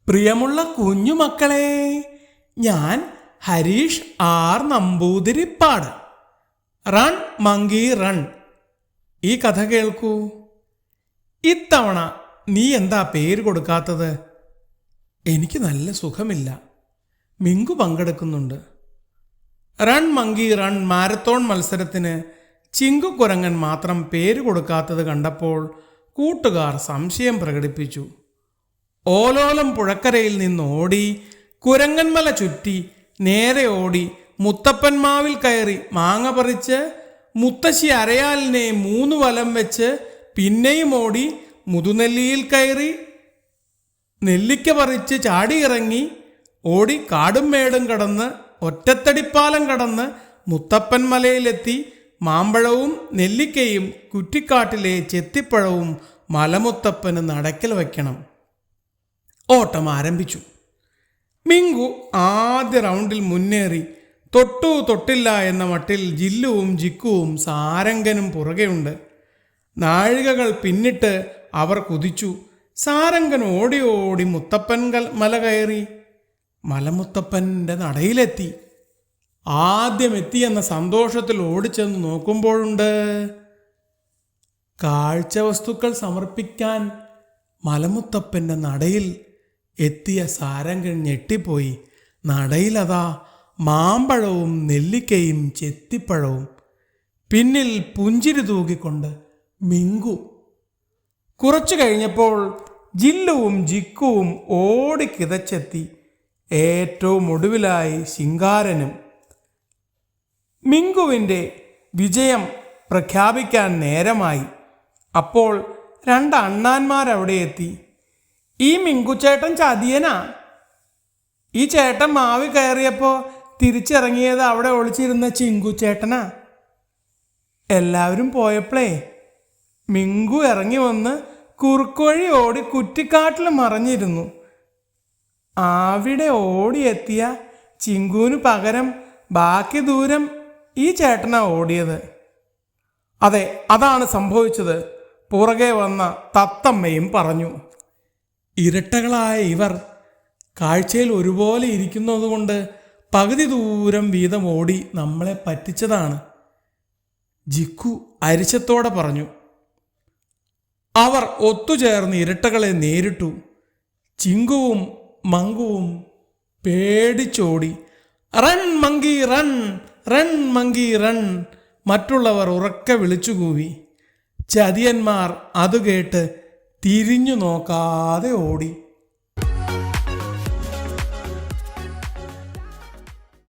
പ്രിയമുള്ള കുഞ്ഞുമക്കളെ, ഞാൻ Harish R Namboothiripad. Run monkey run. ഈ കഥ കേൾക്കൂ. ഇത്തവണ നീ എന്താ പേര് കൊടുക്കാത്തത്? എനിക്ക് നല്ല സുഖമില്ല. മിങ്കു പങ്കെടുക്കുന്നുണ്ട്. റൺ മങ്കി റൺ മാരത്തോൺ മത്സരത്തിന് ചിങ്കുക്കുരങ്ങൻ മാത്രം പേര് കൊടുക്കാത്തത് കണ്ടപ്പോൾ കൂട്ടുകാർ സംശയം പ്രകടിപ്പിച്ചു. ഓലോലം പുഴക്കരയിൽ നിന്നോടി കുരങ്ങന്മല ചുറ്റി നേരെ ഓടി മുത്തപ്പന്മാവിൽ കയറി മാങ്ങ പറിച്ച് മുത്തശ്ശി അരയാലിനെ 3 വലം വെച്ച് പിന്നെയും ഓടി മുതുനെല്ലിയിൽ കയറി നെല്ലിക്ക പറിച്ച് ചാടിയിറങ്ങി ഓടി കാടും മേടും കടന്ന് ഒറ്റത്തടിപ്പാലം കടന്ന് മുത്തപ്പൻ മലയിലെത്തി മാമ്പഴവും നെല്ലിക്കയും കുറ്റിക്കാട്ടിലെ ചെത്തിപ്പഴവും മലമുത്തപ്പന് നടക്കൽ വയ്ക്കണം. ഓട്ടം ആരംഭിച്ചു. മിങ്കു ആദ്യ റൗണ്ടിൽ മുന്നേറി. തൊട്ടു തൊട്ടില്ല എന്ന മട്ടിൽ ജില്ലുവും ജിക്കുവും സാരംഗനും പുറകെയുണ്ട്. നാഴികകൾ പിന്നിട്ട് അവർ കുതിച്ചു. സാരംഗൻ ഓടി ഓടി മുത്തപ്പൻ മല കയറി മലമുത്തപ്പൻ്റെ നടയിലെത്തി. ആദ്യം എത്തിയെന്ന സന്തോഷത്തിൽ ഓടിച്ചെന്ന് നോക്കുമ്പോഴുണ്ട്, കാഴ്ച വസ്തുക്കൾ സമർപ്പിക്കാൻ മലമുത്തപ്പൻ്റെ നടയിൽ എത്തിയ സാരംഗൻ ഞെട്ടിപ്പോയി. നടയിലതാ മാമ്പഴവും നെല്ലിക്കയും ചെത്തിപ്പഴവും. പിന്നിൽ പുഞ്ചിരി തൂകിക്കൊണ്ട് മിങ്കു. കുറച്ചു കഴിഞ്ഞപ്പോൾ ജില്ലുവും ജിക്കുവും ഓടിക്കിതച്ചെത്തി. ഏറ്റവും ഒടുവിലായി ശിങ്കാരനും. മിങ്കുവിൻ്റെ വിജയം പ്രഖ്യാപിക്കാൻ നേരമായി. അപ്പോൾ 2 അണ്ണാന്മാരവിടെ എത്തി. ഈ മിങ്കുച്ചേട്ടൻ ചതിയനാ. ഈ ചേട്ടൻ മാവി കയറിയപ്പോൾ തിരിച്ചിറങ്ങിയത് അവിടെ ഒളിച്ചിരുന്ന ചിങ്കുച്ചേട്ടനാ. എല്ലാവരും പോയപ്പോഴേ മിങ്കു ഇറങ്ങി വന്ന് കുറുക്കുവഴി ഓടി കുറ്റിക്കാട്ടിൽ മറഞ്ഞിരുന്നു. അവിടെ ഓടിയെത്തിയ ചിങ്കുവിന് പകരം ബാക്കി ദൂരം ഈ ചേട്ടനാ ഓടിയത്. അതെ, അതാണ് സംഭവിച്ചത്. പുറകെ വന്ന തത്തമ്മയും പറഞ്ഞു. ഇരട്ടകളായ ഇവർ കാഴ്ചയിൽ ഒരുപോലെ ഇരിക്കുന്നതുകൊണ്ട് പകുതി ദൂരം വീതം ഓടി നമ്മളെ പറ്റിച്ചതാണ്, ജിക്കു അരിശത്തോടെ പറഞ്ഞു. അവർ ഒത്തുചേർന്ന് ഇരട്ടകളെ നേരിട്ടു. ചിങ്കുവും മങ്കുവും പേടിച്ചോടി. Run monkey run, run monkey run. മറ്റുള്ളവർ ഉറക്കെ വിളിച്ചുകൂവി. ചതിയന്മാർ അത് കേട്ട് തിരിഞ്ഞു നോക്കാതെ ഓടി.